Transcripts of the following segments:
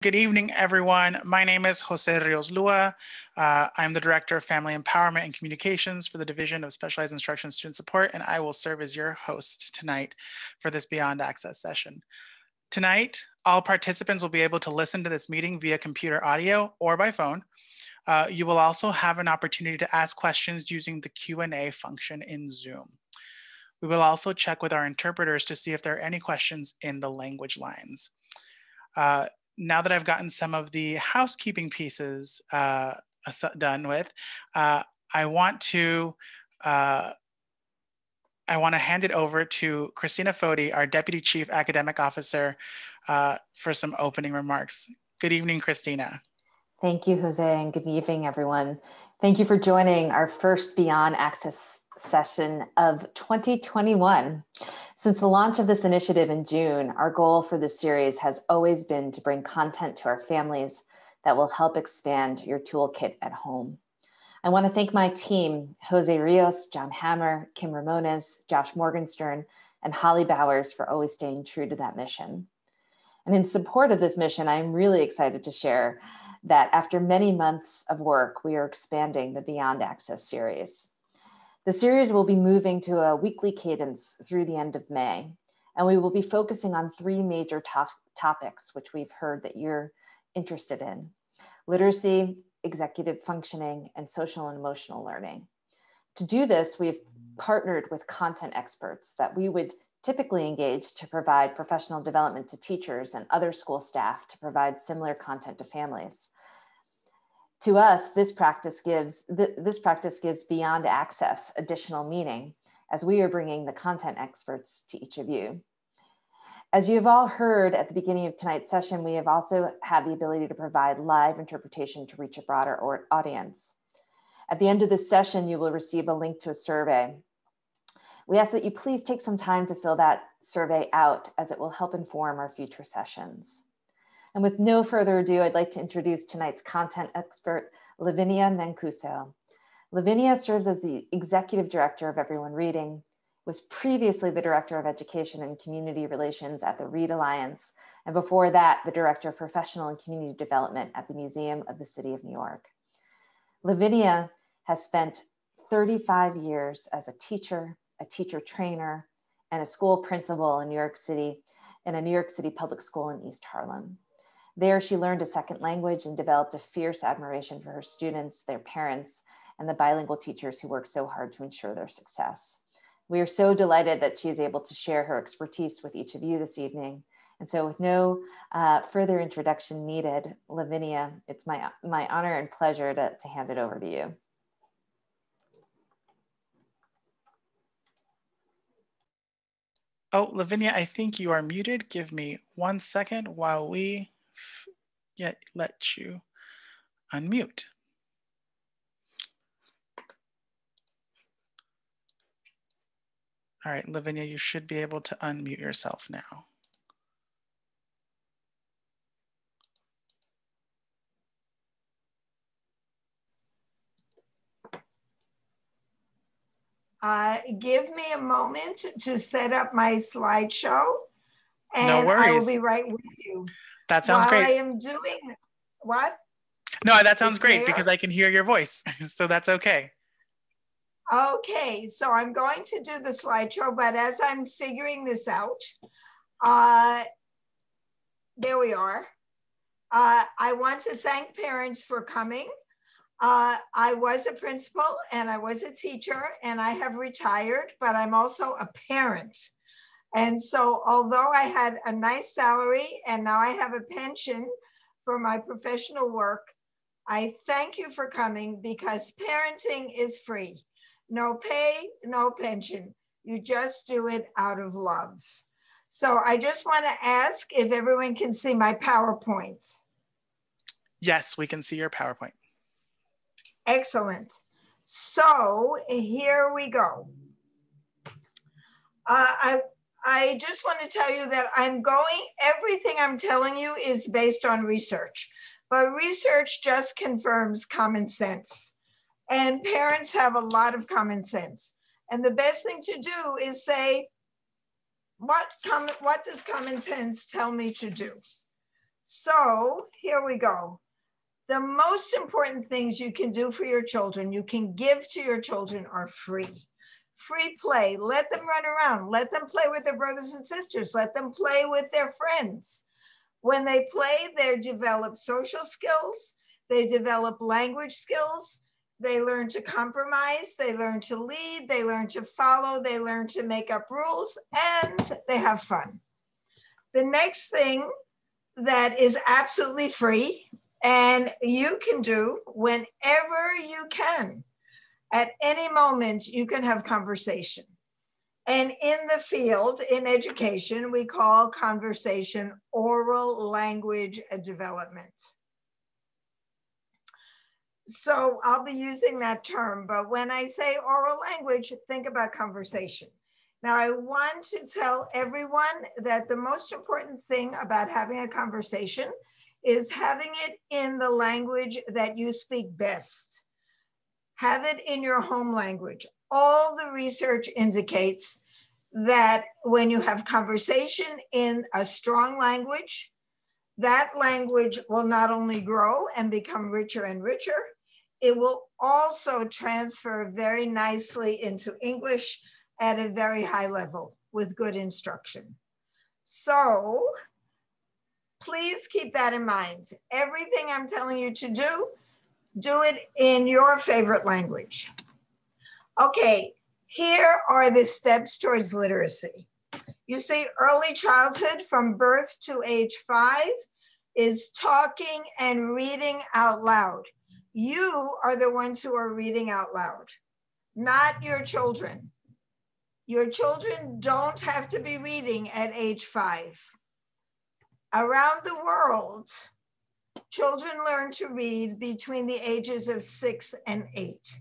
Good evening, everyone. My name is Jose Rios Lua. I'm the Director of Family Empowerment and Communications for the Division of Specialized Instruction and Student Support, and I will serve as your host tonight for this Beyond Access session. Tonight, all participants will be able to listen to this meeting via computer audio or by phone. You will also have an opportunity to ask questions using the Q&A function in Zoom. We will also check with our interpreters to see if there are any questions in the language lines. Now that I've gotten some of the housekeeping pieces done with, I want to hand it over to Christina Foti, our Deputy Chief Academic Officer, for some opening remarks. Good evening, Christina. Thank you, Jose, and good evening, everyone. Thank you for joining our first Beyond Access session of 2021. Since the launch of this initiative in June, our goal for this series has always been to bring content to our families that will help expand your toolkit at home. I want to thank my team, Jose Rios, John Hammer, Kim Ramones, Josh Morgenstern, and Holly Bowers for always staying true to that mission. And in support of this mission, I'm really excited to share that after many months of work, we are expanding the Beyond Access series. The series will be moving to a weekly cadence through the end of May, and we will be focusing on three major topics, which we've heard that you're interested in: literacy, executive functioning, and social and emotional learning. To do this, we've partnered with content experts that we would typically engage to provide professional development to teachers and other school staff to provide similar content to families. To us, this practice gives Beyond Access additional meaning as we are bringing the content experts to each of you. As you have all heard at the beginning of tonight's session, we have also had the ability to provide live interpretation to reach a broader audience. At the end of this session, you will receive a link to a survey. We ask that you please take some time to fill that survey out, as it will help inform our future sessions. And with no further ado, I'd like to introduce tonight's content expert, Lavinia Mancuso. Lavinia serves as the Executive Director of Everyone Reading, was previously the Director of Education and Community Relations at the Read Alliance, and before that, the Director of Professional and Community Development at the Museum of the City of New York. Lavinia has spent 35 years as a teacher trainer, and a school principal in New York City, in a New York City public school in East Harlem. There, she learned a second language and developed a fierce admiration for her students, their parents, and the bilingual teachers who work so hard to ensure their success. We are so delighted that she is able to share her expertise with each of you this evening. And so with no further introduction needed, Lavinia, it's my honor and pleasure to hand it over to you. Oh, Lavinia, I think you are muted. Give me 1 second while we let you unmute. All right, Lavinia, you should be able to unmute yourself now. Give me a moment to set up my slideshow, and no worries. I will be right with you. That sounds great. While I am doing what? No, that sounds great because I can hear your voice, so that's okay. Okay, so I'm going to do the slideshow, but as I'm figuring this out, there we are. I want to thank parents for coming. I was a principal and I was a teacher and I have retired, but I'm also a parent. And so although I had a nice salary and now I have a pension for my professional work, I thank you for coming because parenting is free. No pay, no pension. You just do it out of love. So I just want to ask if everyone can see my PowerPoint. Yes, we can see your PowerPoint. Excellent. So here we go. I just want to tell you that everything I'm telling you is based on research, but research just confirms common sense. And parents have a lot of common sense. And the best thing to do is say, what does common sense tell me to do? So here we go. The most important things you can do for your children, you can give to your children, are free. Free play. Let them run around. Let them play with their brothers and sisters. Let them play with their friends. When they play, they develop social skills. They develop language skills. They learn to compromise. They learn to lead. They learn to follow. They learn to make up rules, and they have fun. The next thing that is absolutely free and you can do whenever you can, at any moment, you can have conversation. And in the field, in education, we call conversation oral language development. So I'll be using that term, but when I say oral language, think about conversation. Now, I want to tell everyone that the most important thing about having a conversation is having it in the language that you speak best. Have it in your home language. All the research indicates that when you have conversation in a strong language, that language will not only grow and become richer and richer, it will also transfer very nicely into English at a very high level with good instruction. So please keep that in mind. Everything I'm telling you to do it in your favorite language. Okay, here are the steps towards literacy. You see, early childhood from birth to age 5 is talking and reading out loud. You are the ones who are reading out loud, not your children. Your children don't have to be reading at age 5. Around the world, children learn to read between the ages of 6 and 8.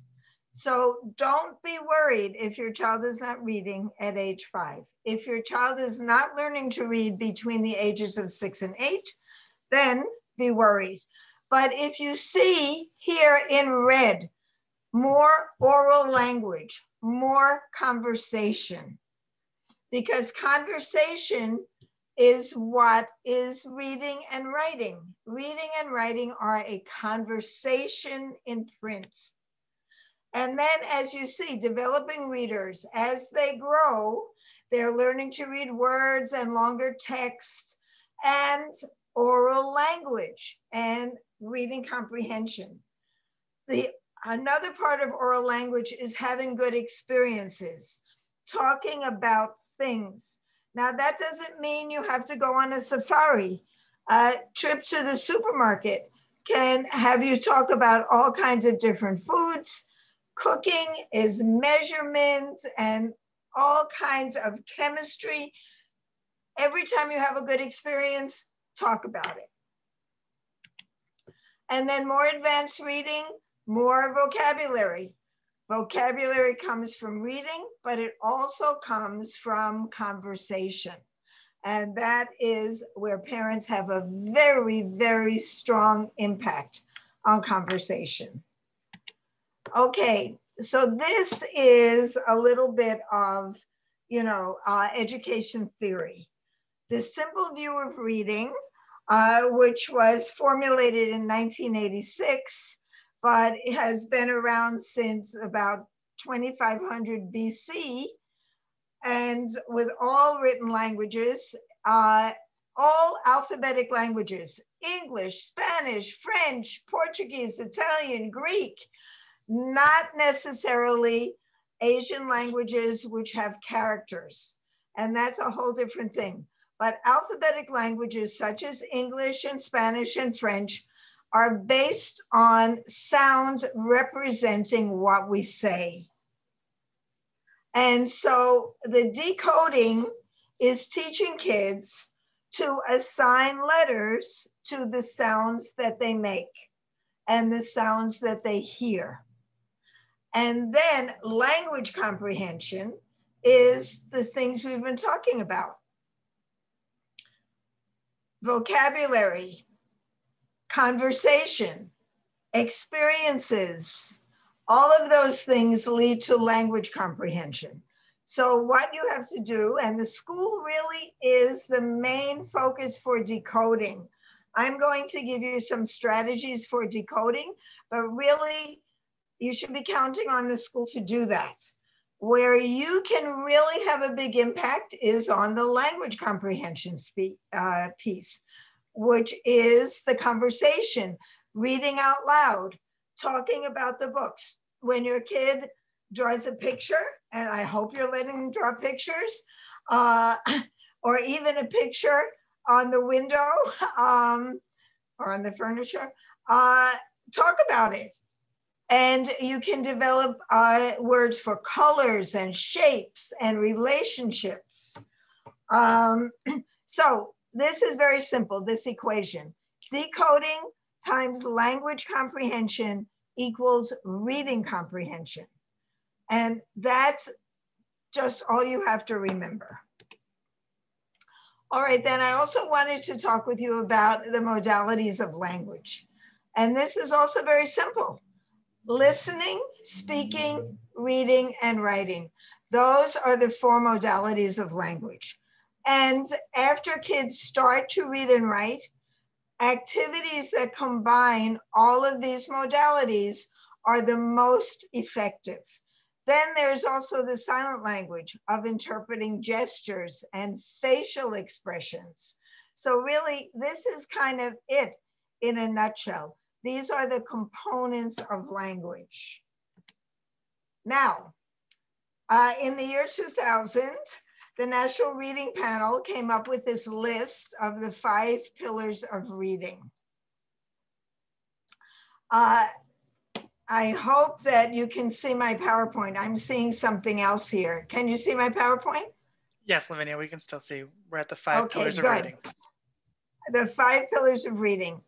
So don't be worried if your child is not reading at age 5. If your child is not learning to read between the ages of 6 and 8, then be worried. But if you see here in red, more oral language, more conversation, because conversation is what is reading and writing. Reading and writing are a conversation in print. And then as you see, developing readers, as they grow, they're learning to read words and longer text and oral language and reading comprehension. Another part of oral language is having good experiences, talking about things. Now, that doesn't mean you have to go on a safari. A trip to the supermarket can have you talk about all kinds of different foods. Cooking is measurement and all kinds of chemistry. Every time you have a good experience, talk about it. And then more advanced reading, more vocabulary. Vocabulary comes from reading, but it also comes from conversation. And that is where parents have a very, very strong impact on conversation. Okay, so this is a little bit of, education theory. The simple view of reading, which was formulated in 1986, but it has been around since about 2500 BC. And with all written languages, all alphabetic languages, English, Spanish, French, Portuguese, Italian, Greek, not necessarily Asian languages which have characters. And that's a whole different thing. But alphabetic languages such as English and Spanish and French are based on sounds representing what we say. And so the decoding is teaching kids to assign letters to the sounds that they make and the sounds that they hear. And then language comprehension is the things we've been talking about. Vocabulary, conversation, experiences, all of those things lead to language comprehension. So what you have to do, and the school really is the main focus for decoding. I'm going to give you some strategies for decoding, but really you should be counting on the school to do that. Where you can really have a big impact is on the language comprehension piece, which is the conversation, reading out loud, talking about the books. When your kid draws a picture, and I hope you're letting them draw pictures, or even a picture on the window or on the furniture, talk about it. And you can develop words for colors and shapes and relationships. So this is very simple, this equation. Decoding times language comprehension equals reading comprehension. And that's just all you have to remember. All right, then I also wanted to talk with you about the modalities of language. And this is also very simple. Listening, speaking, reading, and writing. Those are the 4 modalities of language. And after kids start to read and write, activities that combine all of these modalities are the most effective. Then there's also the silent language of interpreting gestures and facial expressions. So really, this is kind of it in a nutshell. These are the components of language. Now, in the year 2000, the National Reading Panel came up with this list of the 5 pillars of reading. I hope that you can see my PowerPoint. I'm seeing something else here. Can you see my PowerPoint? Yes, Lavinia, we can still see. We're at the 5 pillars of reading. The 5 pillars of reading.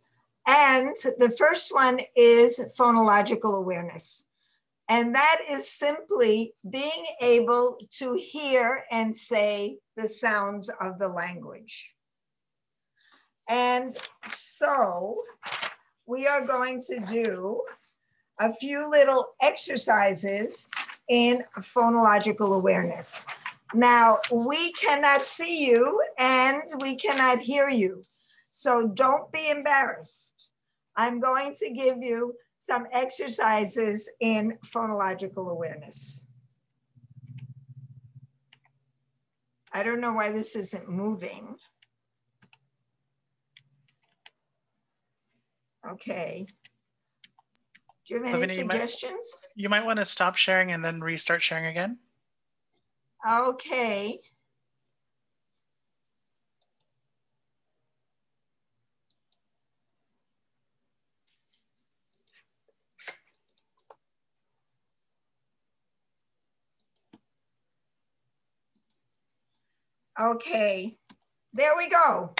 And the first one is phonological awareness. And that is simply being able to hear and say the sounds of the language. And so we are going to do a few little exercises in phonological awareness. Now, we cannot see you and we cannot hear you. So don't be embarrassed. I'm going to give you some exercises in phonological awareness. I don't know why this isn't moving. Okay. Do you have any Lavinia, suggestions? You might want to stop sharing and then restart sharing again. Okay. Okay, there we go.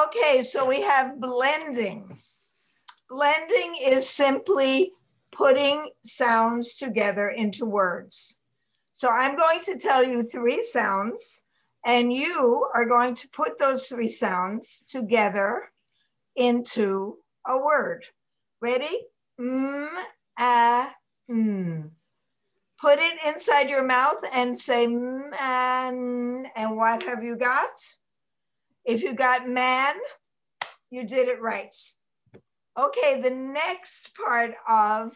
Okay, so we have blending. Blending is simply putting sounds together into words. So I'm going to tell you 3 sounds, and you are going to put those 3 sounds together into a word. Ready? Put it inside your mouth and say man, and what have you got? If you got man, you did it right. Okay, the next part of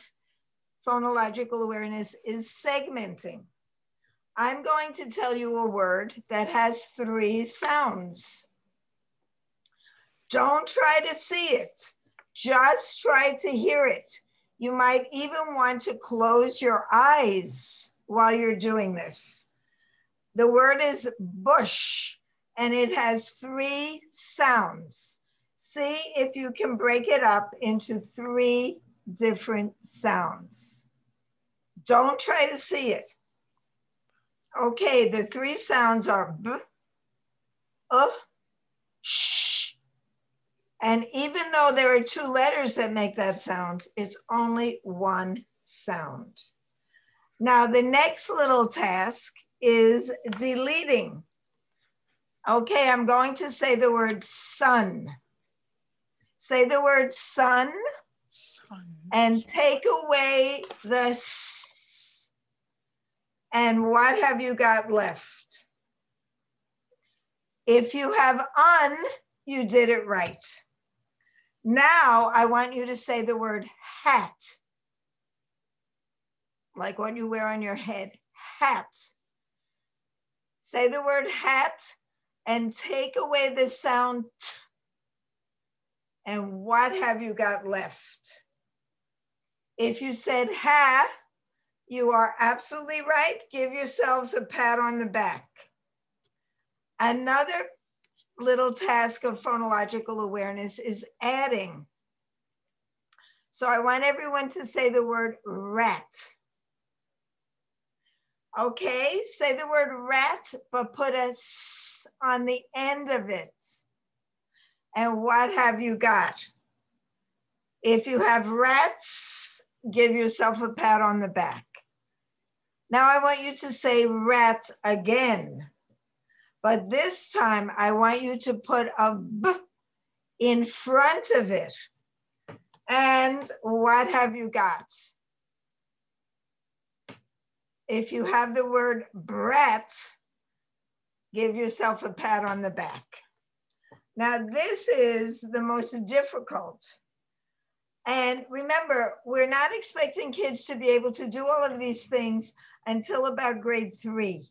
phonological awareness is segmenting. I'm going to tell you a word that has 3 sounds. Don't try to see it, just try to hear it. You might even want to close your eyes while you're doing this. The word is bush, and it has 3 sounds. See if you can break it up into 3 different sounds. Don't try to see it. Okay, the 3 sounds are b, sh. And even though there are 2 letters that make that sound, it's only 1 sound. Now, the next little task is deleting. Okay, I'm going to say the word sun. Say the word sun, and take away the s. And what have you got left? If you have un, you did it right. Now I want you to say the word hat, like what you wear on your head, hat. Say the word hat and take away the sound t. And what have you got left? If you said ha, you are absolutely right. Give yourselves a pat on the back. Another little task of phonological awareness is adding. So I want everyone to say the word rat. Okay, say the word rat, but put a s on the end of it. And what have you got? If you have rats, give yourself a pat on the back. Now I want you to say rat again. But this time I want you to put a b in front of it. And what have you got? If you have the word brat, give yourself a pat on the back. Now this is the most difficult. And remember, we're not expecting kids to be able to do all of these things until about grade 3.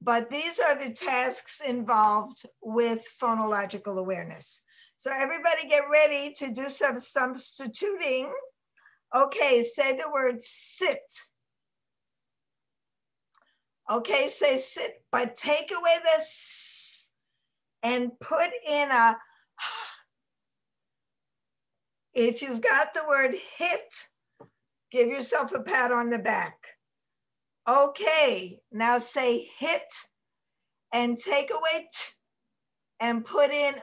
But these are the tasks involved with phonological awareness. So everybody get ready to do some substituting. Okay, say the word sit. Okay, say sit, but take away the s and put in a. If you've got the word hit, give yourself a pat on the back. Okay, now say hit and take away t and put in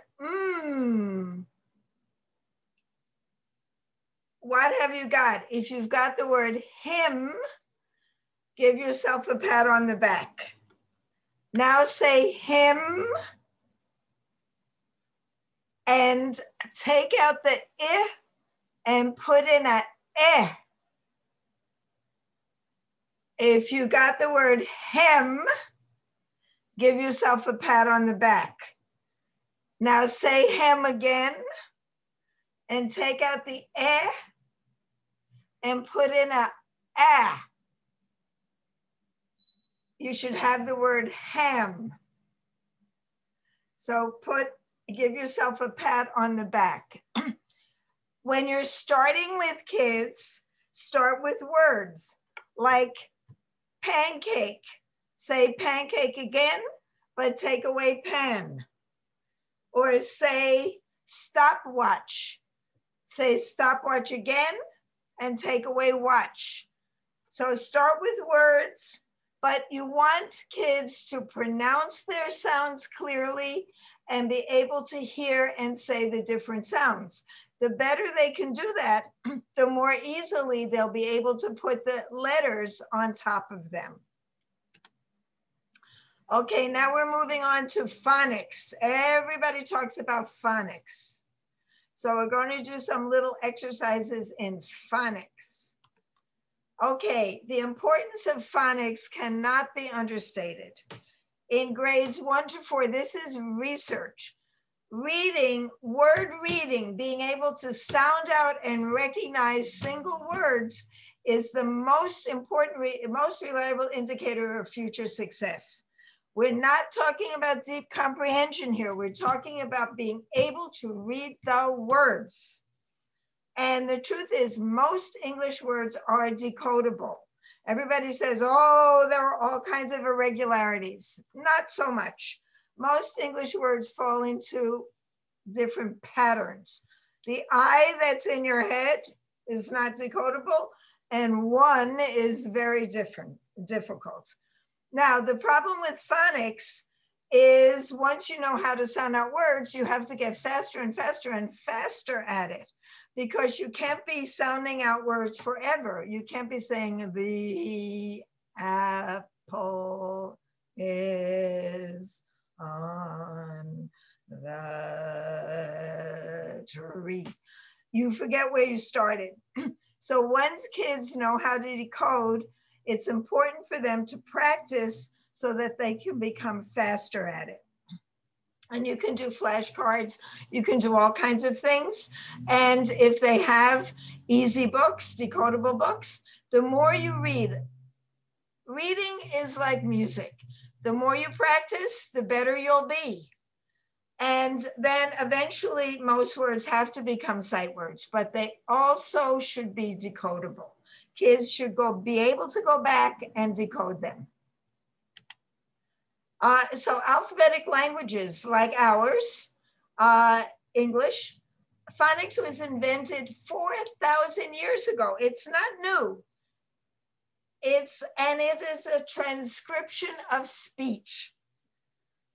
What have you got? If you've got the word him, give yourself a pat on the back. Now say him and take out the I and put in a eh. If you got the word hem, give yourself a pat on the back. Now say hem again and take out the eh and put in a ah. You should have the word ham. So give yourself a pat on the back. When you're starting with kids, start with words like pancake. Say pancake again, but take away pan. Or say stopwatch. Say stopwatch again and take away watch. So start with words, but you want kids to pronounce their sounds clearly and be able to hear and say the different sounds. The better they can do that, the more easily they'll be able to put the letters on top of them. Okay, now we're moving on to phonics. Everybody talks about phonics. So we're going to do some little exercises in phonics. Okay, the importance of phonics cannot be understated. In grades 1 to 4, this is research. Reading, word reading, being able to sound out and recognize single words is the most important, most reliable indicator of future success. We're not talking about deep comprehension here. We're talking about being able to read the words. And the truth is, most English words are decodable. Everybody says, oh, there are all kinds of irregularities. Not so much. Most English words fall into different patterns. The I that's in your head is not decodable, and one is very difficult. Now, the problem with phonics is once you know how to sound out words, you have to get faster and faster and faster at it, because you can't be sounding out words forever. You can't be saying the apple is on the tree. You forget where you started. So once kids know how to decode, it's important for them to practice so that they can become faster at it. And you can do flashcards, you can do all kinds of things. And if they have easy books, decodable books, the more you read, reading is like music. The more you practice, the better you'll be. And then eventually most words have to become sight words, but they also should be decodable. Kids should be able to go back and decode them. So alphabetic languages like ours, English, phonics was invented 4,000 years ago. It's not new. It is a transcription of speech.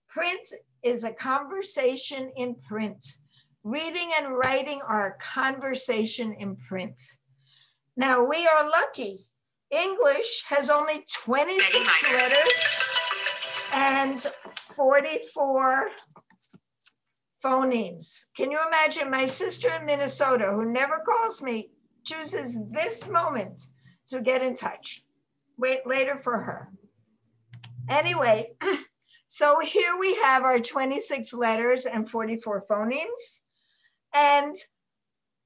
Print is a conversation in print. Reading and writing are a conversation in print. Now we are lucky. English has only 26 letters and 44 phonemes. Can you imagine? My sister in Minnesota, who never calls me, chooses this moment to get in touch. Wait later for her. Anyway, so here we have our 26 letters and 44 phonemes. And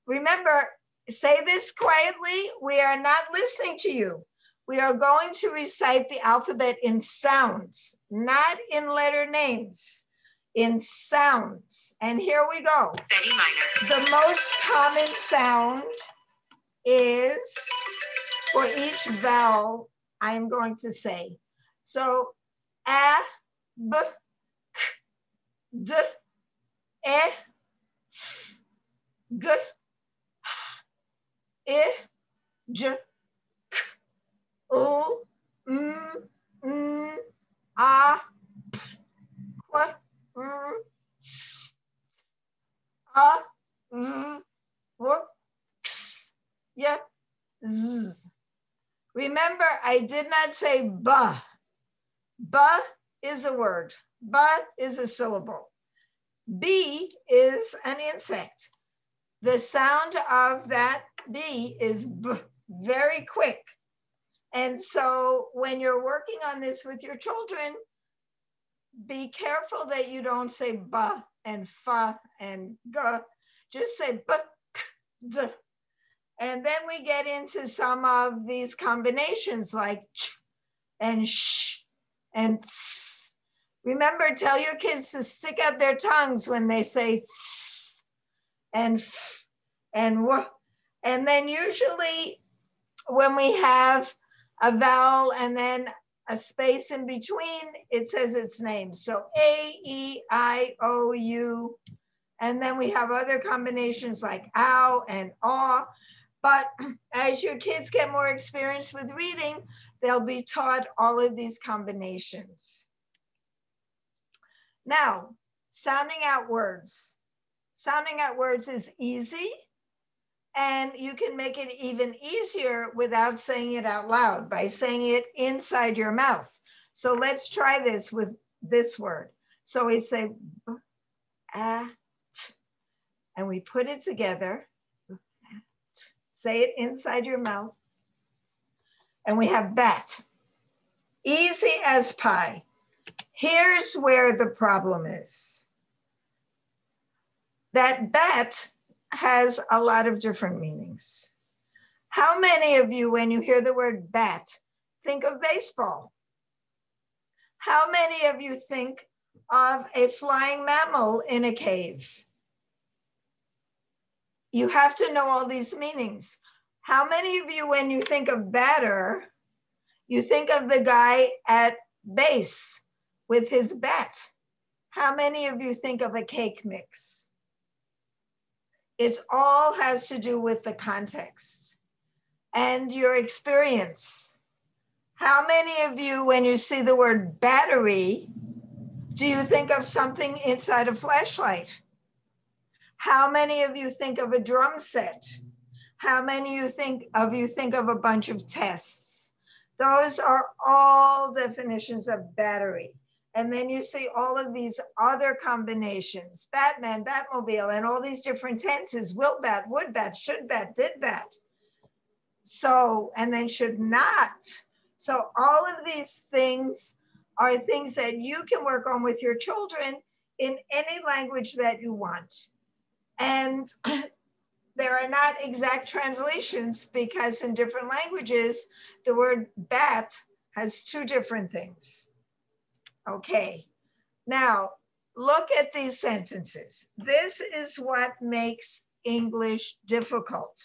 remember, say this quietly, we are not listening to you. We are going to recite the alphabet in sounds, not in letter names, in sounds. And here we go. The most common sound is, for each vowel, I'm going to say. So, A, B, K, D, E, F, G, H, I, J, K, L, M, N, A, P, Q, R, S, A, V, W, X, Y, Z. Remember, I did not say ba. Ba is a word. Ba is a syllable. B is an insect. The sound of that B is B, very quick. And so when you're working on this with your children, be careful that you don't say ba and fa and ga. Just say b, k, d. And then we get into some of these combinations like ch and sh and th. Remember, tell your kids to stick out their tongues when they say th and f and w. And then usually when we have a vowel and then a space in between, it says its name. So A, E, I, O, U. And then we have other combinations like ow and aw. But as your kids get more experience with reading, they'll be taught all of these combinations. Now, sounding out words. Sounding out words is easy, and you can make it even easier without saying it out loud by saying it inside your mouth. So let's try this with this word. So we say b, a, t, and we put it together. Say it inside your mouth. And we have bat. Easy as pie. Here's where the problem is. That bat has a lot of different meanings. How many of you, when you hear the word bat, think of baseball? How many of you think of a flying mammal in a cave? You have to know all these meanings. How many of you, when you think of batter, you think of the guy at base with his bat? How many of you think of a cake mix? It all has to do with the context and your experience. How many of you, when you see the word battery, do you think of something inside a flashlight? How many of you think of a drum set? How many of you think of a bunch of tests? Those are all definitions of battery. And then you see all of these other combinations, Batman, Batmobile, and all these different tenses, will bat, would bat, should bat, did bat. So, and then should not. So all of these things are things that you can work on with your children in any language that you want. And there are not exact translations because in different languages, the word bat has two different things. Okay, now look at these sentences. This is what makes English difficult.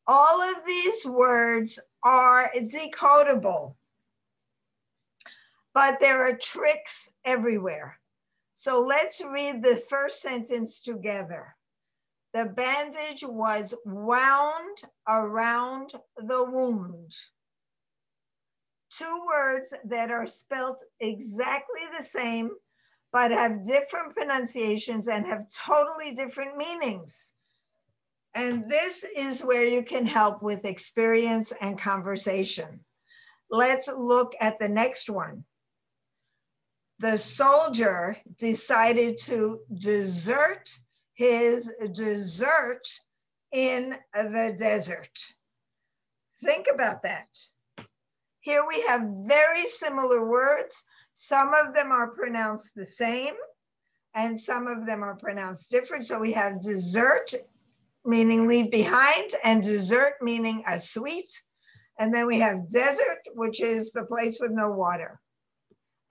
All of these words are decodable, but there are tricks everywhere. So let's read the first sentence together. The bandage was wound around the wound. Two words that are spelled exactly the same, but have different pronunciations and have totally different meanings. And this is where you can help with experience and conversation. Let's look at the next one. The soldier decided to desert his dessert in the desert. Think about that. Here we have very similar words. Some of them are pronounced the same and some of them are pronounced different. So we have dessert, meaning leave behind, and dessert meaning a sweet. And then we have desert, which is the place with no water.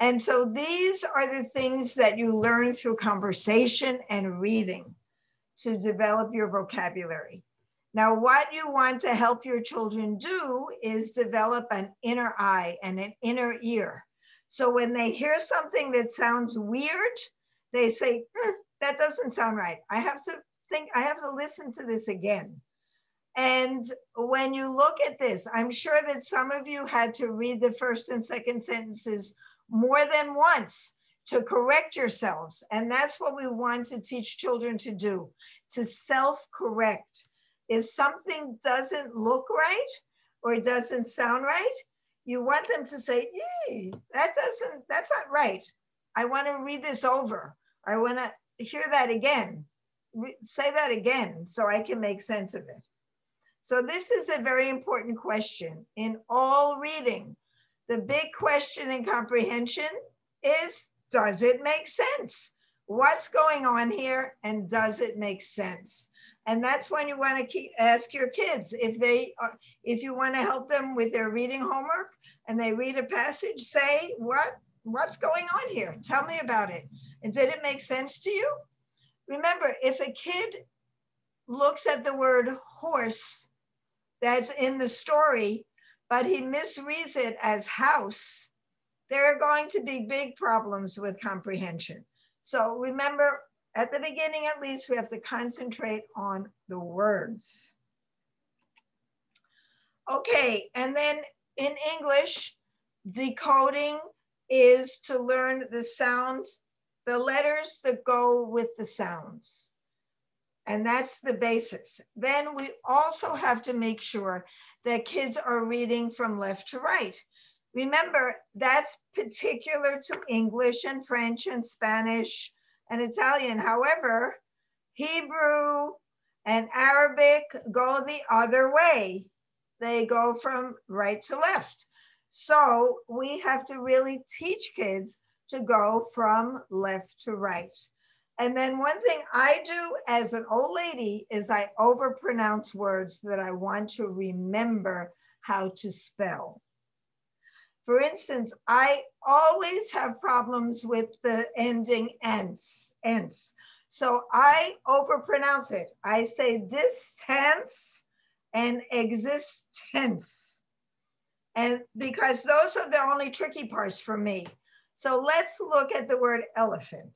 And so these are the things that you learn through conversation and reading to develop your vocabulary. Now, what you want to help your children do is develop an inner eye and an inner ear. So when they hear something that sounds weird, they say, that doesn't sound right. I have to listen to this again. And when you look at this, I'm sure that some of you had to read the first and second sentences more than once to correct yourselves. And that's what we want to teach children to do, to self-correct. If something doesn't look right or doesn't sound right, you want them to say, that's not right. I want to read this over. I want to hear that again. Say that again so I can make sense of it. So this is a very important question in all reading. The big question in comprehension is, does it make sense? What's going on here and does it make sense? And that's when you want to ask your kids, if you want to help them with their reading homework and they read a passage, say, what's going on here? Tell me about it. And did it make sense to you? Remember, if a kid looks at the word horse that's in the story, but he misreads it as house, there are going to be big problems with comprehension. So remember, at the beginning at least, we have to concentrate on the words. Okay, and then in English, decoding is to learn the sounds, the letters that go with the sounds. And that's the basis. Then we also have to make sure that kids are reading from left to right. Remember, that's particular to English and French and Spanish and Italian. However, Hebrew and Arabic go the other way. They go from right to left. So we have to really teach kids to go from left to right. And then one thing I do as an old lady is I overpronounce words that I want to remember how to spell. For instance, I always have problems with the ending ence. So I overpronounce it. I say distance and existence. And because those are the only tricky parts for me. So let's look at the word elephant.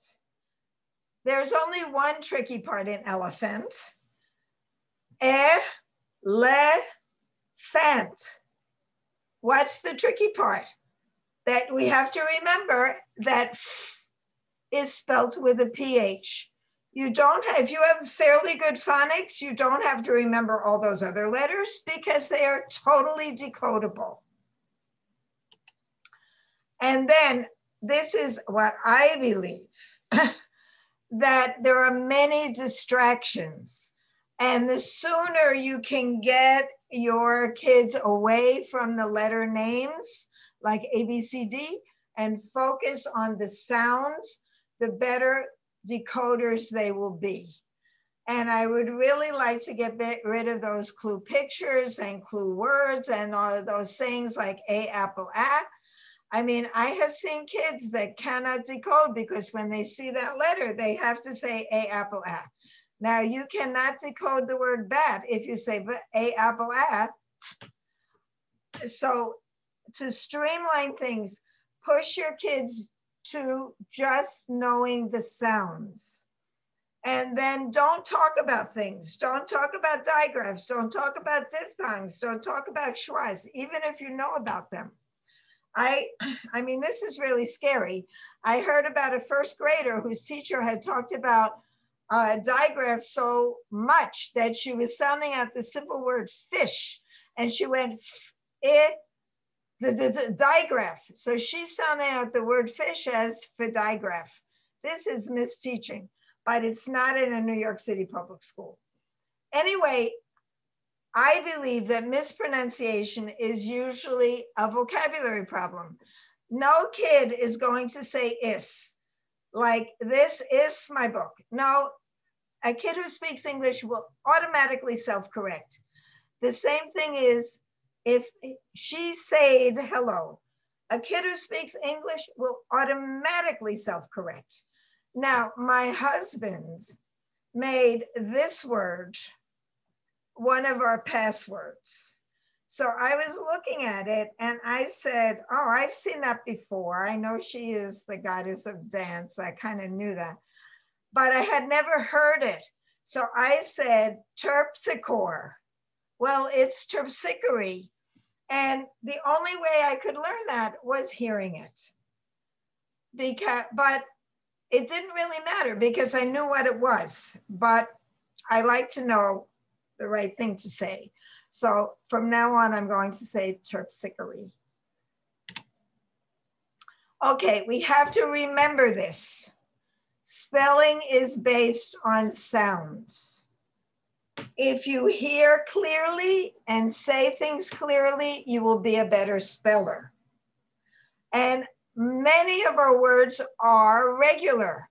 There's only one tricky part in elephant. Elephant. What's the tricky part? That we have to remember that f is spelled with a PH. You don't have, if you have fairly good phonics, you don't have to remember all those other letters because they are totally decodable. And then this is what I believe, that there are many distractions. And the sooner you can get your kids away from the letter names like A, B, C, D and focus on the sounds, the better decoders they will be. And I would really like to get rid of those clue pictures and clue words and all of those sayings like a, apple, a. I mean, I have seen kids that cannot decode because when they see that letter, they have to say a, apple, a. Now you cannot decode the word bat if you say a, apple, a. So to streamline things, push your kids to just knowing the sounds. And then don't talk about things. Don't talk about digraphs. Don't talk about diphthongs. Don't talk about schwas, even if you know about them. I mean, this is really scary. I heard about a first grader whose teacher had talked about digraphs so much that she was sounding out the simple word fish. And she went, digraph. So she's sounding out the word fish as digraph. This is misteaching, but it's not in a New York City public school. Anyway, I believe that mispronunciation is usually a vocabulary problem. No kid is going to say is, like this is my book. No, a kid who speaks English will automatically self-correct. The same thing is if she said hello, a kid who speaks English will automatically self-correct. Now, my husband made this word one of our passwords. So I was looking at it and I said, oh, I've seen that before. I know she is the goddess of dance. I kind of knew that, but I had never heard it. So I said terpsichore. Well, it's terpsichore. And the only way I could learn that was hearing it. But it didn't really matter because I knew what it was, but I like to know the right thing to say. So from now on, I'm going to say terpsichore. Okay, we have to remember this. Spelling is based on sounds. If you hear clearly and say things clearly, you will be a better speller. And many of our words are regular.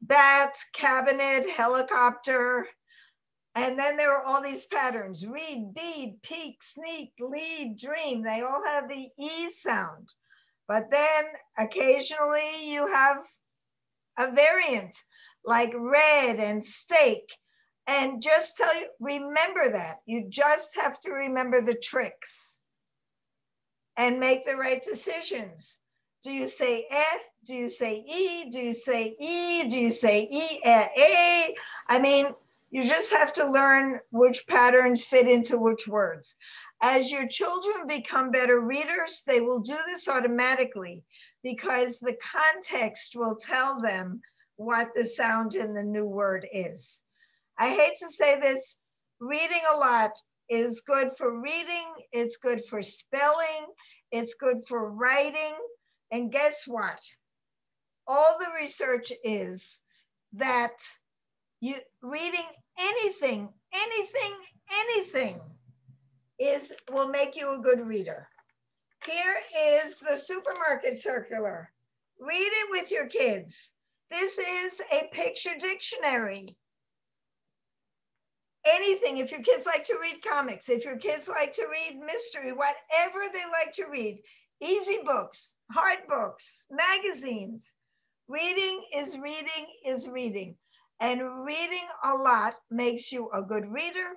Bat, cabinet, helicopter. And then there are all these patterns. Read, bead, peek, sneak, lead, dream. They all have the E sound. But then occasionally you have a variant like red and steak. And just tell you, remember that. You just have to remember the tricks and make the right decisions. Do you say eh? Do you say e? Do you say e? Do you say e, a? I mean, you just have to learn which patterns fit into which words. As your children become better readers, they will do this automatically because the context will tell them what the sound in the new word is. I hate to say this, reading a lot is good for reading, it's good for spelling, it's good for writing, and guess what? All the research is that reading anything will make you a good reader. Here is the supermarket circular. Read it with your kids. This is a picture dictionary. Anything, if your kids like to read comics, if your kids like to read mystery, whatever they like to read, easy books, hard books, magazines, reading is reading is reading. And reading a lot makes you a good reader,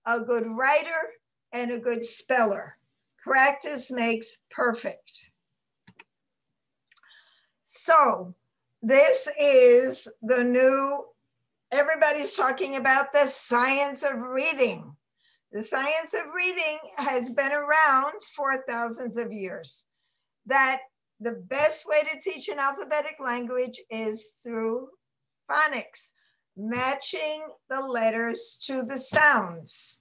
a good writer, and a good speller. Practice makes perfect. So this is the new, everybody's talking about the science of reading. The science of reading has been around for thousands of years. That the best way to teach an alphabetic language is through phonics, matching the letters to the sounds.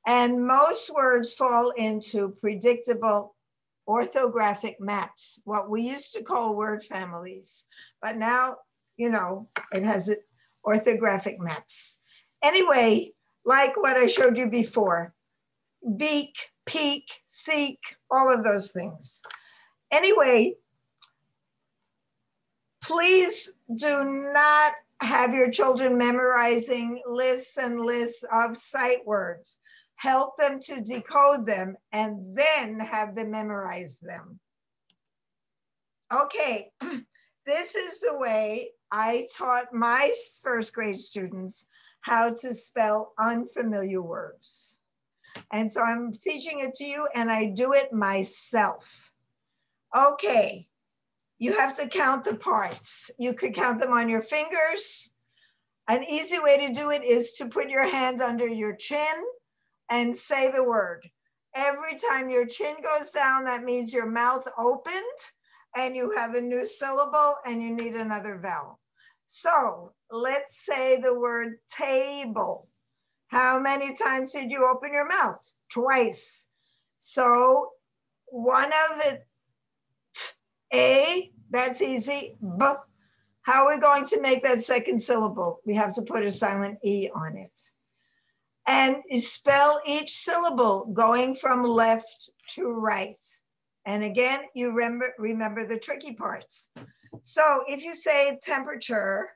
And most words fall into predictable orthographic maps, what we used to call word families. But now, you know, it has orthographic maps. Anyway, like what I showed you before, beak, peek, seek, all of those things. Anyway, please do not have your children memorizing lists and lists of sight words. Help them to decode them and then have them memorize them. Okay, this is the way I taught my first grade students how to spell unfamiliar words. And so I'm teaching it to you and I do it myself. Okay, you have to count the parts. You could count them on your fingers. An easy way to do it is to put your hand under your chin and say the word. Every time your chin goes down, that means your mouth opened and you have a new syllable and you need another vowel. So let's say the word table. How many times did you open your mouth? Twice. So one of it, A, that's easy. B. How are we going to make that second syllable? We have to put a silent E on it. And you spell each syllable going from left to right. And again, you remember the tricky parts. So if you say temperature,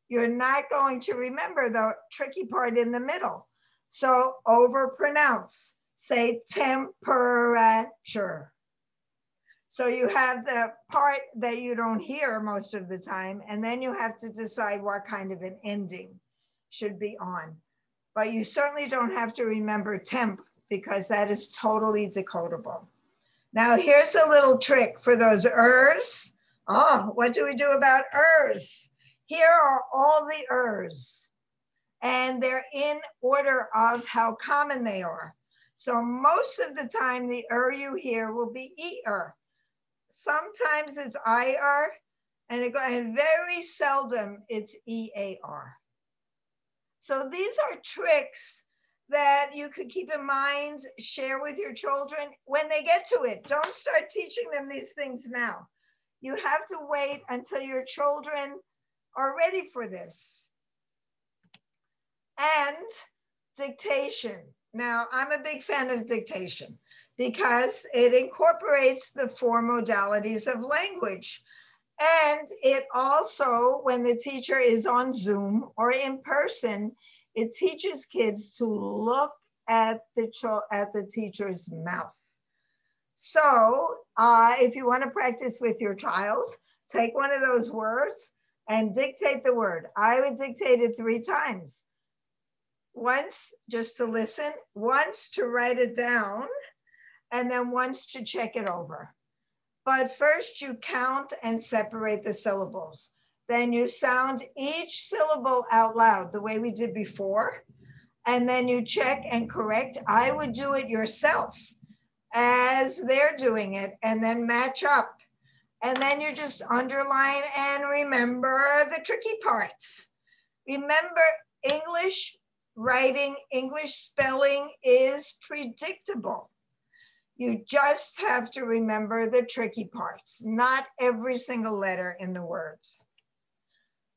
you're not going to remember the tricky part in the middle. So overpronounce, say temperature. So you have the part that you don't hear most of the time, and then you have to decide what kind of an ending should be on. But you certainly don't have to remember temp because that is totally decodable. Now here's a little trick for those ers. Oh, what do we do about ers? Here are all the ers, and they're in order of how common they are. So most of the time, the you hear will be er. Sometimes it's ir, and very seldom it's ear. So these are tricks that you could keep in mind, share with your children when they get to it. Don't start teaching them these things now. You have to wait until your children are ready for this. And dictation. Now, I'm a big fan of dictation because it incorporates the 4 modalities of language. And it also, when the teacher is on Zoom or in person, it teaches kids to look at the teacher's mouth. So if you want to practice with your child, take one of those words and dictate the word. I would dictate it 3 times. Once just to listen, once to write it down, and then once to check it over. But first you count and separate the syllables. Then you sound each syllable out loud the way we did before. And then you check and correct. I would do it yourself as they're doing it and then match up. And then you just underline and remember the tricky parts. Remember, English writing, English spelling is predictable. You just have to remember the tricky parts, not every single letter in the words.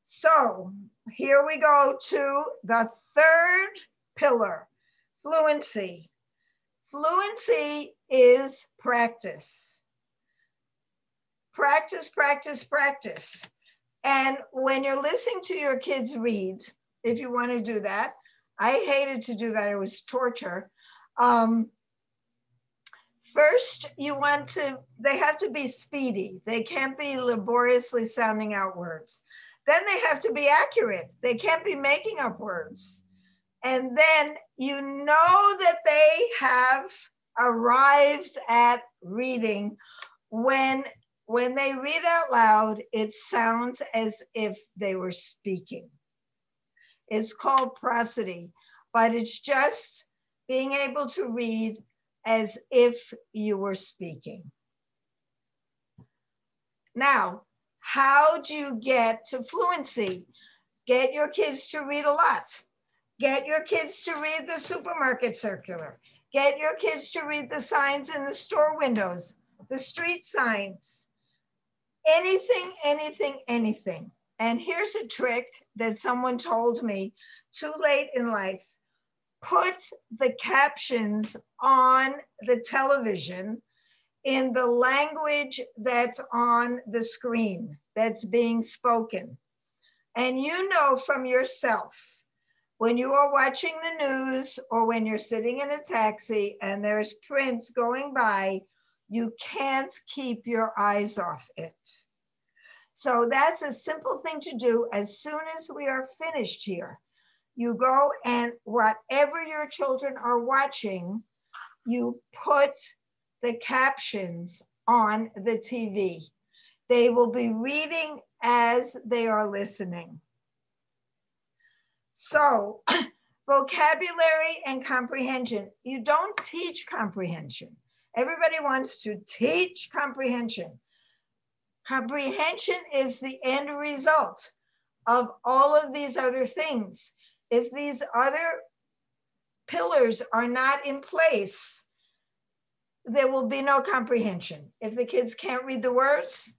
So here we go to the 3rd pillar, fluency. Fluency is practice. Practice, practice, practice. And when you're listening to your kids read, if you want to do that, I hated to do that, it was torture. First, they have to be speedy. They can't be laboriously sounding out words. Then they have to be accurate. They can't be making up words. And then you know that they have arrived at reading when they read out loud, it sounds as if they were speaking. It's called prosody, but it's just being able to read as if you were speaking. Now, how do you get to fluency? Get your kids to read a lot. Get your kids to read the supermarket circular. Get your kids to read the signs in the store windows, the street signs. Anything, anything, anything. And here's a trick that someone told me too late in life. Put the captions on the television in the language that's on the screen, that's being spoken. And you know from yourself, when you are watching the news or when you're sitting in a taxi and there's print going by, you can't keep your eyes off it. So that's a simple thing to do. As soon as we are finished here, you go and whatever your children are watching, you put the captions on the TV. They will be reading as they are listening. So vocabulary and comprehension. You don't teach comprehension. Everybody wants to teach comprehension. Comprehension is the end result of all of these other things. If these other pillars are not in place, there will be no comprehension. If the kids can't read the words,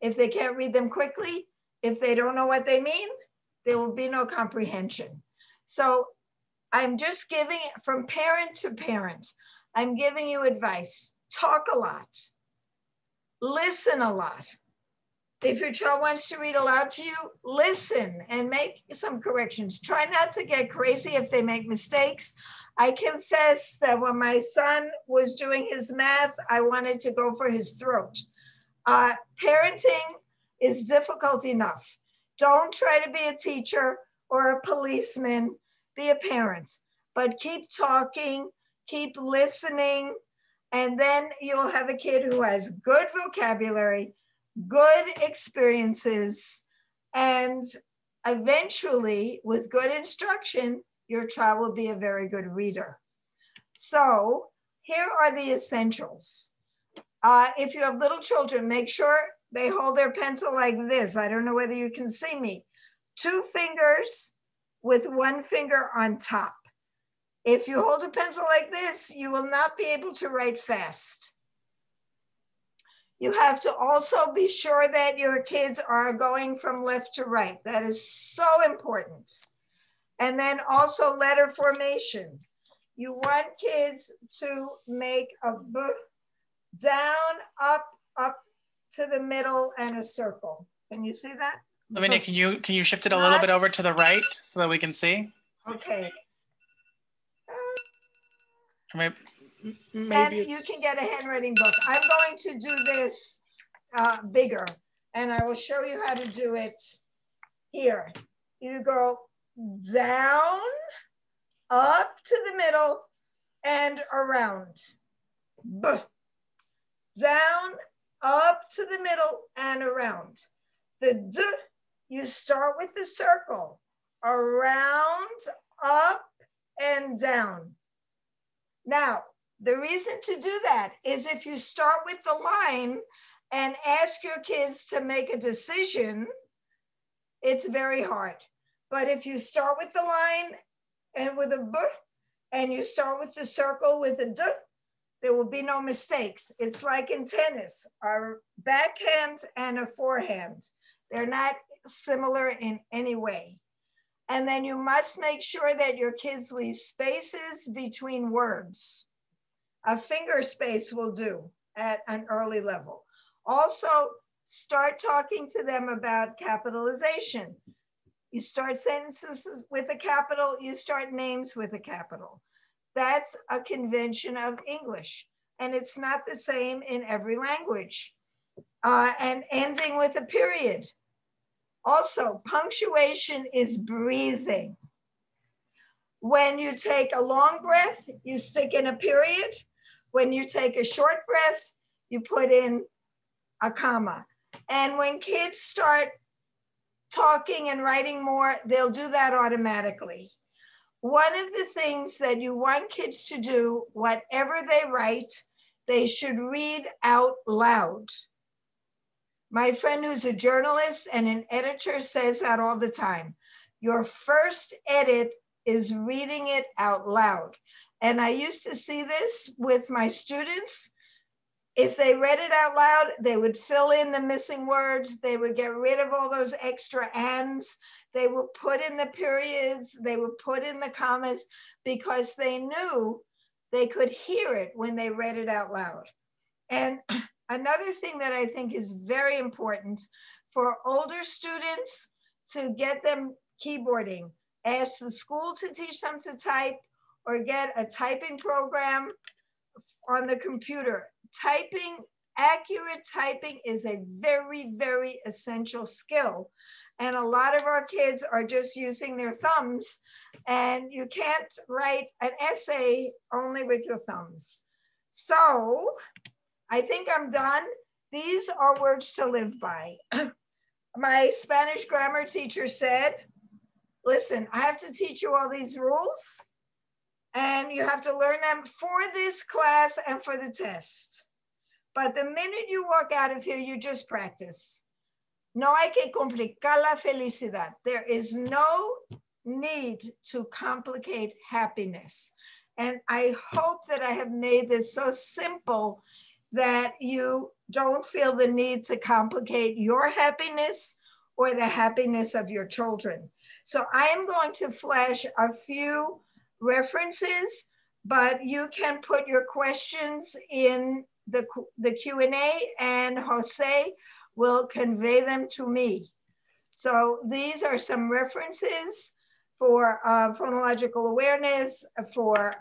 if they can't read them quickly, if they don't know what they mean, there will be no comprehension. So I'm just giving, from parent to parent, I'm giving you advice. Talk a lot. Listen a lot. If your child wants to read aloud to you, listen and make some corrections. Try not to get crazy if they make mistakes. I confess that when my son was doing his math, I wanted to go for his throat. Parenting is difficult enough. Don't try to be a teacher or a policeman. Be a parent, but keep talking, keep listening, and then you'll have a kid who has good vocabulary, good experiences, and eventually, with good instruction, your child will be a very good reader. So here are the essentials. If you have little children, make sure they hold their pencil like this. I don't know whether you can see me. 2 fingers with 1 finger on top. If you hold a pencil like this, you will not be able to write fast. You have to also be sure that your kids are going from left to right. That is so important. And then also letter formation. You want kids to make a B, down, up to the middle, and a circle. Can you see that? Lavinia, can you shift it a little bit over to the right so that we can see? Okay. Maybe and you can get a handwriting book. I'm going to do this bigger, and I will show you how to do it here. You go down, up to the middle, and around. B. Down, up to the middle, and around. The D, you start with the circle, around, up, and down. Now, the reason to do that is if you start with the line and ask your kids to make a decision, it's very hard. But if you start with the line and with a B, and you start with the circle with a D, there will be no mistakes. It's like in tennis, a backhand and a forehand. They're not similar in any way. And then you must make sure that your kids leave spaces between words. A finger space will do at an early level. Also, start talking to them about capitalization. You start sentences with a capital, you start names with a capital. That's a convention of English, and it's not the same in every language. And ending with a period. Also, punctuation is breathing. When you take a long breath, you stick in a period. When you take a short breath, you put in a comma. And when kids start talking and writing more, they'll do that automatically. One of the things that you want kids to do, whatever they write, they should read out loud. My friend who's a journalist and an editor says that all the time. Your first edit is reading it out loud. And I used to see this with my students. If they read it out loud, they would fill in the missing words. They would get rid of all those extra ands. They would put in the periods. They would put in the commas because they knew they could hear it when they read it out loud. And another thing that I think is very important for older students to get them keyboarding. Ask the school to teach them to type or get a typing program on the computer. Typing, accurate typing is a very, very essential skill. And a lot of our kids are just using their thumbs, and you can't write an essay only with your thumbs. So I think I'm done. These are words to live by. My Spanish grammar teacher said, listen, I have to teach you all these rules, and you have to learn them for this class and for the test. But the minute you walk out of here, you just practice. No hay que complicar la felicidad. There is no need to complicate happiness. And I hope that I have made this so simple that you don't feel the need to complicate your happiness or the happiness of your children. So I am going to flash a few references, but you can put your questions in the Q&A, and Jose will convey them to me. So these are some references for phonological awareness, for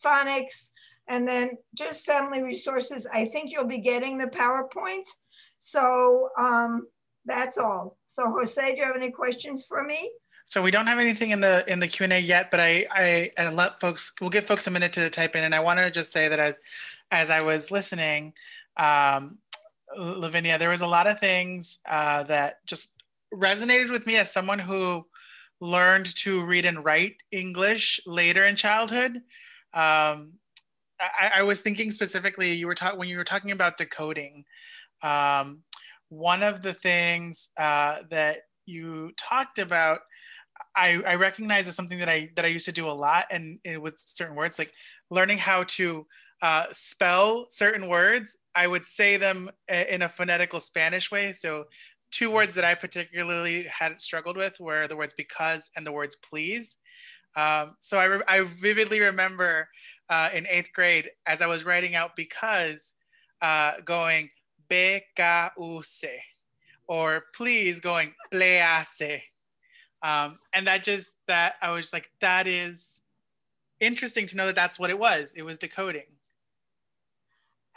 phonics, and then just family resources. I think you'll be getting the PowerPoint. So that's all. So Jose, do you have any questions for me? So we don't have anything in the Q&A yet, but I let folks, we'll give folks a minute to type in. And I want to just say that as I was listening, Lavinia, there was a lot of things that just resonated with me as someone who learned to read and write English later in childhood. I was thinking specifically, when you were talking about decoding, one of the things that you talked about, I recognize as something that I used to do a lot, and with certain words, like learning how to spell certain words. I would say them in a phonetical Spanish way. So two words that I particularly had struggled with were the words because and the words please. So I vividly remember in 8th grade, as I was writing out because, going BKUC, or please going please. And that I was like, that is interesting to know that that's what it was. It was decoding.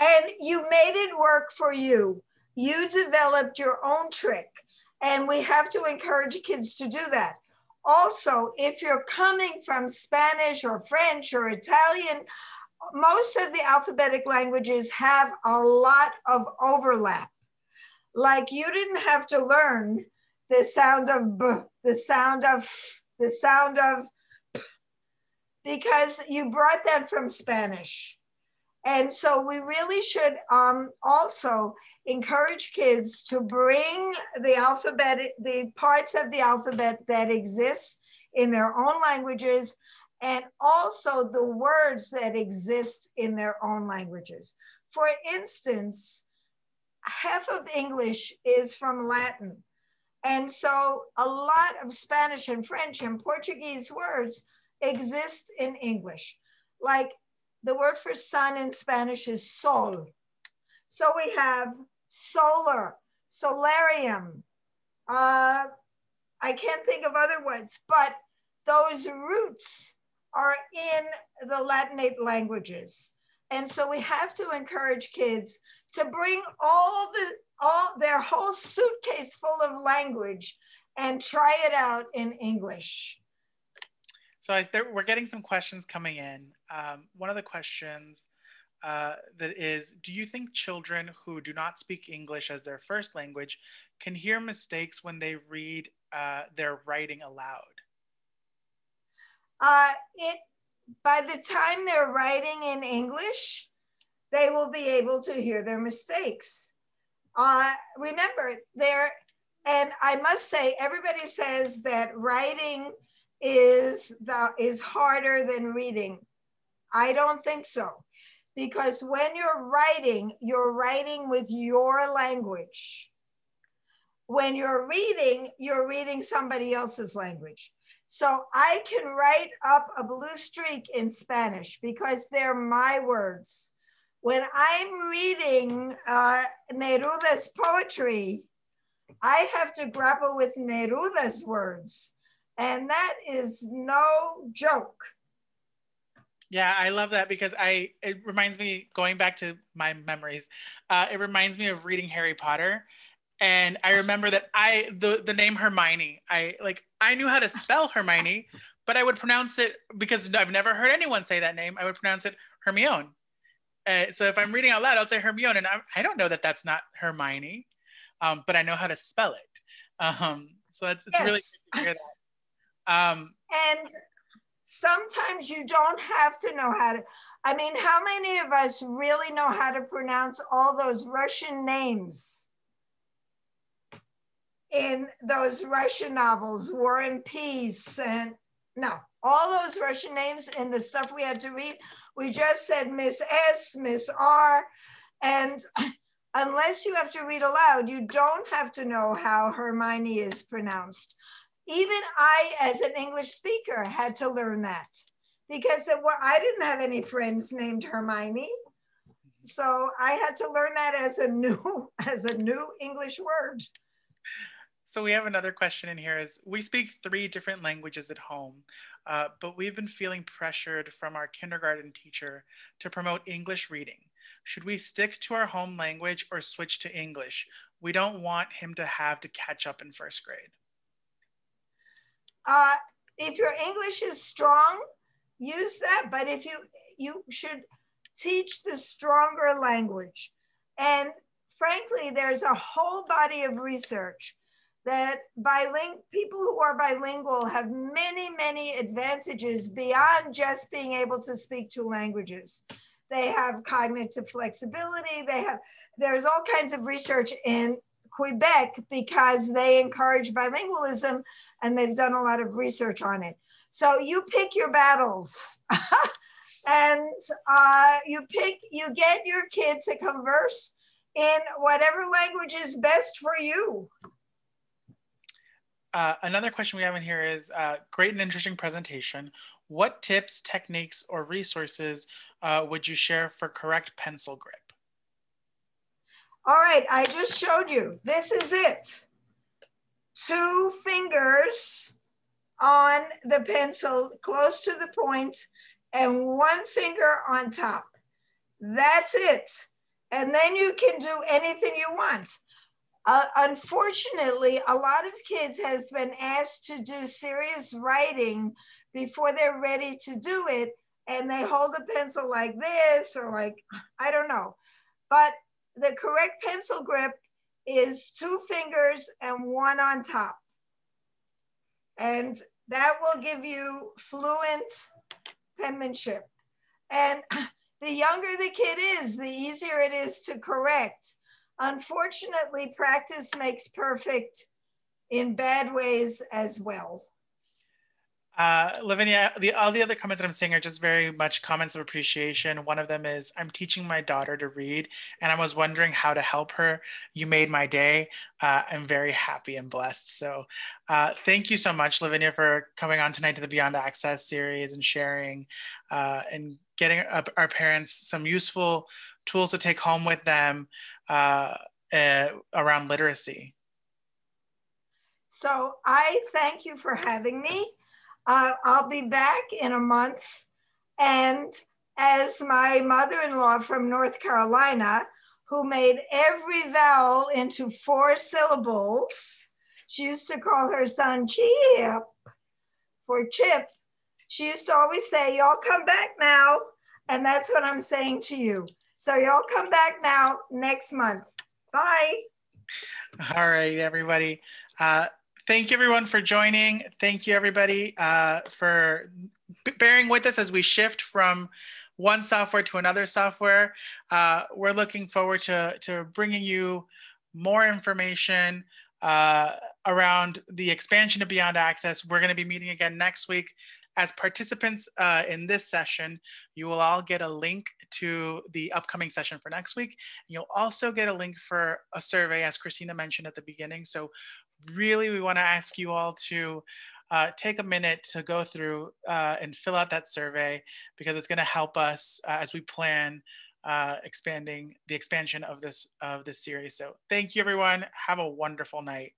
And you made it work for you. You developed your own trick. And we have to encourage kids to do that. Also, if you're coming from Spanish or French or Italian, most of the alphabetic languages have a lot of overlap. Like you didn't have to learn the sound of B, the sound of F, the sound of P, because you brought that from Spanish. And so we really should also encourage kids to bring the parts of the alphabet that exist in their own languages, and also the words that exist in their own languages. For instance, half of English is from Latin. And so a lot of Spanish and French and Portuguese words exist in English. Like the word for sun in Spanish is sol. So we have solar, solarium. I can't think of other words, but those roots are in the Latinate languages. And so we have to encourage kids to bring their whole suitcase full of language and try it out in English. So we're getting some questions coming in. One of the questions that is, do you think children who do not speak English as their first language can hear mistakes when they read their writing aloud? By the time they're writing in English, they will be able to hear their mistakes. Remember, and I must say, everybody says that writing is harder than reading. I don't think so, because when you're writing with your language. When you're reading somebody else's language. So I can write up a blue streak in Spanish because they're my words. When I'm reading Neruda's poetry, I have to grapple with Neruda's words, and that is no joke. Yeah, I love that because it reminds me, going back to my memories, it reminds me of reading Harry Potter. And I remember that the name Hermione, I knew how to spell Hermione, but I would pronounce it, because I've never heard anyone say that name, I would pronounce it Hermione. So if I'm reading out loud, I'll say Hermione, and I don't know that that's not Hermione, but I know how to spell it. So it's Yes. really good to hear that. And sometimes you don't have to know how to. I mean, how many of us really know how to pronounce all those Russian names in those Russian novels, War and Peace, and no, all those Russian names in the stuff we had to read, we just said Miss S, Miss R, and unless you have to read aloud, you don't have to know how Hermione is pronounced. Even I, as an English speaker, had to learn that, because I didn't have any friends named Hermione. So I had to learn that as a new English word. So we have another question in here. Is we speak 3 different languages at home, but we've been feeling pressured from our kindergarten teacher to promote English reading. Should we stick to our home language or switch to English? We don't want him to have to catch up in 1st grade. If your English is strong, use that. But if you should teach the stronger language. And frankly, there's a whole body of research that people who are bilingual have many, many advantages beyond just being able to speak 2 languages. They have cognitive flexibility. There's all kinds of research in Quebec because they encourage bilingualism, and they've done a lot of research on it. So you pick your battles. And you get your kid to converse in whatever language is best for you. Another question we have in here is, great and interesting presentation. What tips, techniques, or resources would you share for correct pencil grip? All right, I just showed you. This is it. 2 fingers on the pencil close to the point and 1 finger on top. That's it. And then you can do anything you want. Unfortunately, a lot of kids have been asked to do serious writing before they're ready to do it, and they hold a pencil like this, or like, I don't know. But the correct pencil grip is 2 fingers and 1 on top. And that will give you fluent penmanship. And the younger the kid is, the easier it is to correct. Unfortunately, practice makes perfect in bad ways as well. Lavinia, all the other comments that I'm saying are just very much comments of appreciation. One of them is, I'm teaching my daughter to read, and I was wondering how to help her. You made my day. I'm very happy and blessed. So thank you so much, Lavinia, for coming on tonight to the Beyond Access series and sharing and getting our parents some useful tools to take home with them around literacy. So I thank you for having me. I'll be back in a month. And as my mother-in-law from North Carolina, who made every vowel into 4 syllables, she used to call her son Chip for Chip. She used to always say, y'all come back now. And that's what I'm saying to you. So y'all come back now next month. Bye. All right, everybody. Thank you, everyone, for joining. Thank you, everybody, for bearing with us as we shift from one software to another software. We're looking forward to bringing you more information around the expansion of Beyond Access. We're going to be meeting again next week. As participants in this session, you will all get a link to the upcoming session for next week. You'll also get a link for a survey, as Christina mentioned at the beginning. So really, we want to ask you all to take a minute to go through and fill out that survey, because it's going to help us as we plan expanding the expansion of this series. So thank you, everyone. Have a wonderful night.